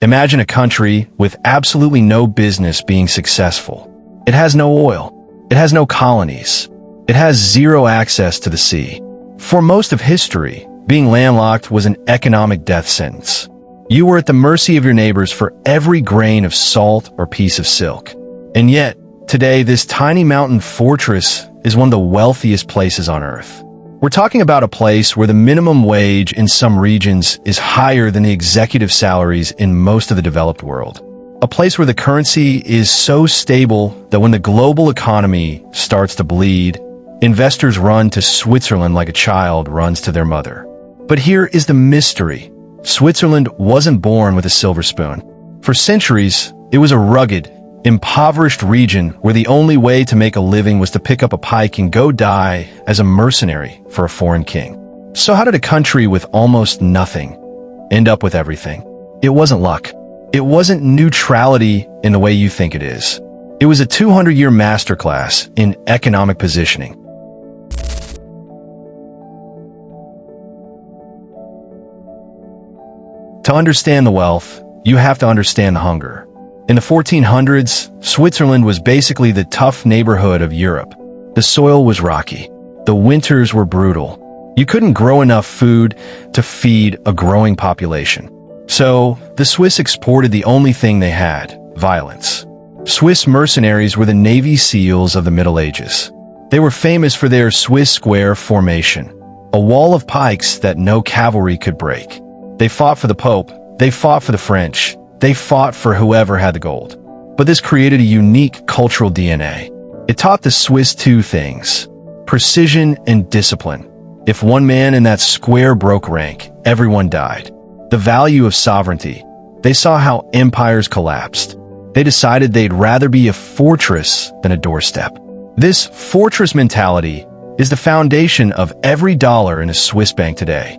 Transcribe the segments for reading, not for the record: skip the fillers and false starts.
Imagine a country with absolutely no business being successful. It has no oil. It has no colonies. It has zero access to the sea. For most of history, being landlocked was an economic death sentence. You were at the mercy of your neighbors for every grain of salt or piece of silk. And yet, today, this tiny mountain fortress is one of the wealthiest places on Earth. We're talking about a place where the minimum wage in some regions is higher than the executive salaries in most of the developed world. A place where the currency is so stable that when the global economy starts to bleed, investors run to Switzerland like a child runs to their mother. But here is the mystery. Switzerland wasn't born with a silver spoon. For centuries, it was a rugged, impoverished region where the only way to make a living was to pick up a pike and go die as a mercenary for a foreign king. So how did a country with almost nothing end up with everything? It wasn't luck. It wasn't neutrality in the way you think it is. It was a 200-year masterclass in economic positioning. To understand the wealth, you have to understand the hunger. In the 1400s, Switzerland was basically the tough neighborhood of Europe. The soil was rocky. The winters were brutal. You couldn't grow enough food to feed a growing population. So, the Swiss exported the only thing they had, violence. Swiss mercenaries were the Navy SEALs of the Middle Ages. They were famous for their Swiss square formation, a wall of pikes that no cavalry could break. They fought for the Pope. They fought for the French. They fought for whoever had the gold. But this created a unique cultural DNA. It taught the Swiss two things: precision and discipline. If one man in that square broke rank, everyone died. The value of sovereignty. They saw how empires collapsed. They decided they'd rather be a fortress than a doorstep. This fortress mentality is the foundation of every dollar in a Swiss bank today.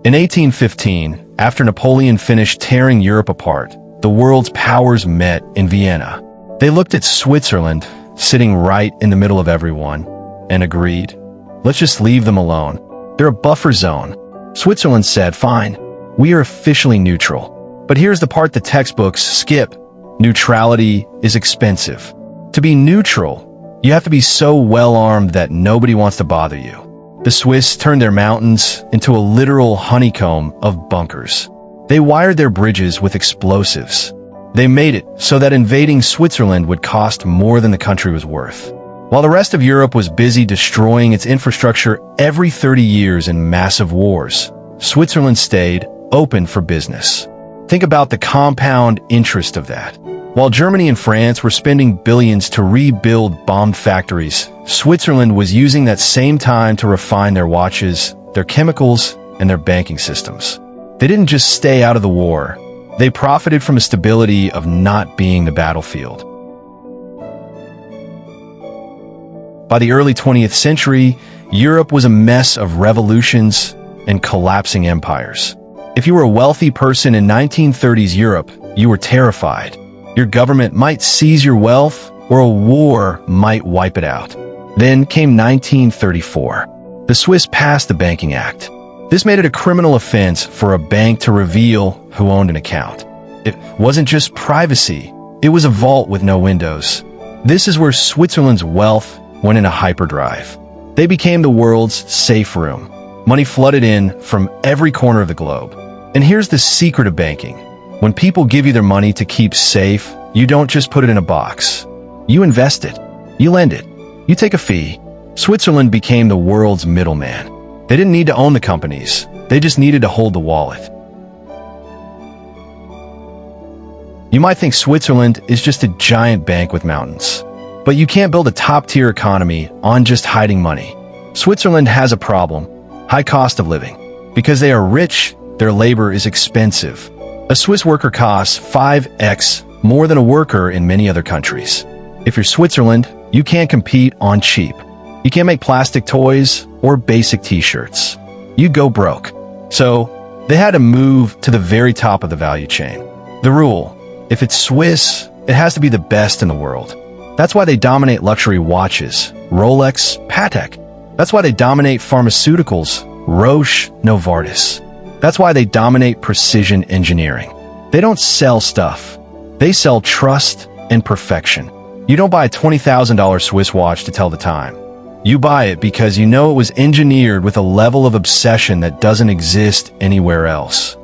In 1815, after Napoleon finished tearing Europe apart, the world's powers met in Vienna. They looked at Switzerland, sitting right in the middle of everyone, and agreed, let's just leave them alone. They're a buffer zone. Switzerland said, fine, we are officially neutral. But here's the part the textbooks skip. Neutrality is expensive. To be neutral, you have to be so well-armed that nobody wants to bother you. The Swiss turned their mountains into a literal honeycomb of bunkers. They wired their bridges with explosives. They made it so that invading Switzerland would cost more than the country was worth. While the rest of Europe was busy destroying its infrastructure every 30 years in massive wars, Switzerland stayed open for business. Think about the compound interest of that. While Germany and France were spending billions to rebuild bombed factories, Switzerland was using that same time to refine their watches, their chemicals, and their banking systems. They didn't just stay out of the war. They profited from the stability of not being the battlefield. By the early 20th century, Europe was a mess of revolutions and collapsing empires. If you were a wealthy person in 1930s Europe, you were terrified. Your government might seize your wealth, or a war might wipe it out. Then came 1934. The Swiss passed the Banking Act. This made it a criminal offense for a bank to reveal who owned an account. It wasn't just privacy, it was a vault with no windows. This is where Switzerland's wealth went in a hyperdrive. They became the world's safe room. Money flooded in from every corner of the globe. And here's the secret of banking. When people give you their money to keep safe, you don't just put it in a box. You invest it. You lend it. You take a fee. Switzerland became the world's middleman. They didn't need to own the companies. They just needed to hold the wallet. You might think Switzerland is just a giant bank with mountains. But you can't build a top-tier economy on just hiding money. Switzerland has a problem: high cost of living. Because they are rich, their labor is expensive. A Swiss worker costs 5x more than a worker in many other countries. If you're Switzerland, you can't compete on cheap. You can't make plastic toys or basic t-shirts. You go broke. So, they had to move to the very top of the value chain. The rule: if it's Swiss, it has to be the best in the world. That's why they dominate luxury watches, Rolex, Patek. That's why they dominate pharmaceuticals, Roche, Novartis. That's why they dominate precision engineering. They don't sell stuff. They sell trust and perfection. You don't buy a $20,000 Swiss watch to tell the time. You buy it because you know it was engineered with a level of obsession that doesn't exist anywhere else.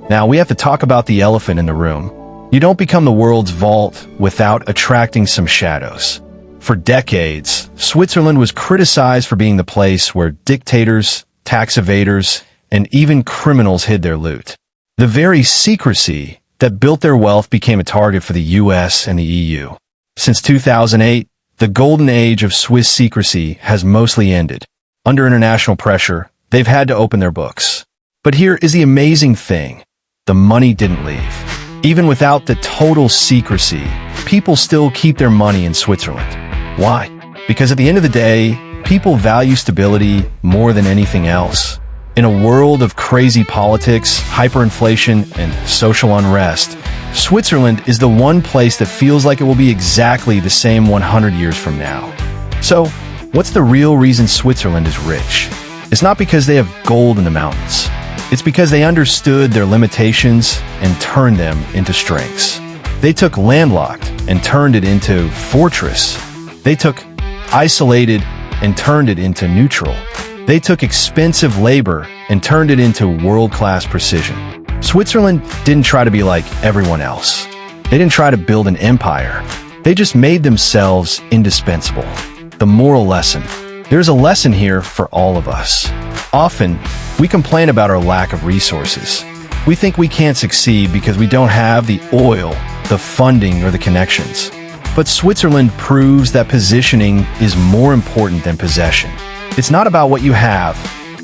Now, we have to talk about the elephant in the room. You don't become the world's vault without attracting some shadows. For decades, Switzerland was criticized for being the place where dictators, tax evaders, and even criminals hid their loot. The very secrecy that built their wealth became a target for the US and the EU. Since 2008, the golden age of Swiss secrecy has mostly ended. Under international pressure, they've had to open their books. But here is the amazing thing. The money didn't leave. Even without the total secrecy, people still keep their money in Switzerland. Why? Because at the end of the day, people value stability more than anything else. In a world of crazy politics, hyperinflation, and social unrest, Switzerland is the one place that feels like it will be exactly the same 100 years from now. So, what's the real reason Switzerland is rich? It's not because they have gold in the mountains. It's because they understood their limitations and turned them into strengths. They took landlocked and turned it into fortress. They took isolated and turned it into neutral. They took expensive labor and turned it into world-class precision. Switzerland didn't try to be like everyone else. They didn't try to build an empire. They just made themselves indispensable. The moral lesson. There's a lesson here for all of us. Often, we complain about our lack of resources. We think we can't succeed because we don't have the oil, the funding, or the connections. But Switzerland proves that positioning is more important than possession. It's not about what you have.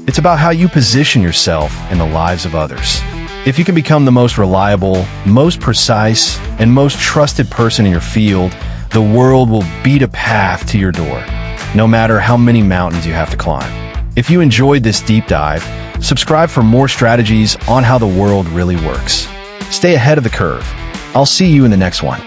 It's about how you position yourself in the lives of others. If you can become the most reliable, most precise, and most trusted person in your field, the world will beat a path to your door, no matter how many mountains you have to climb. If you enjoyed this deep dive, subscribe for more strategies on how the world really works. Stay ahead of the curve. I'll see you in the next one.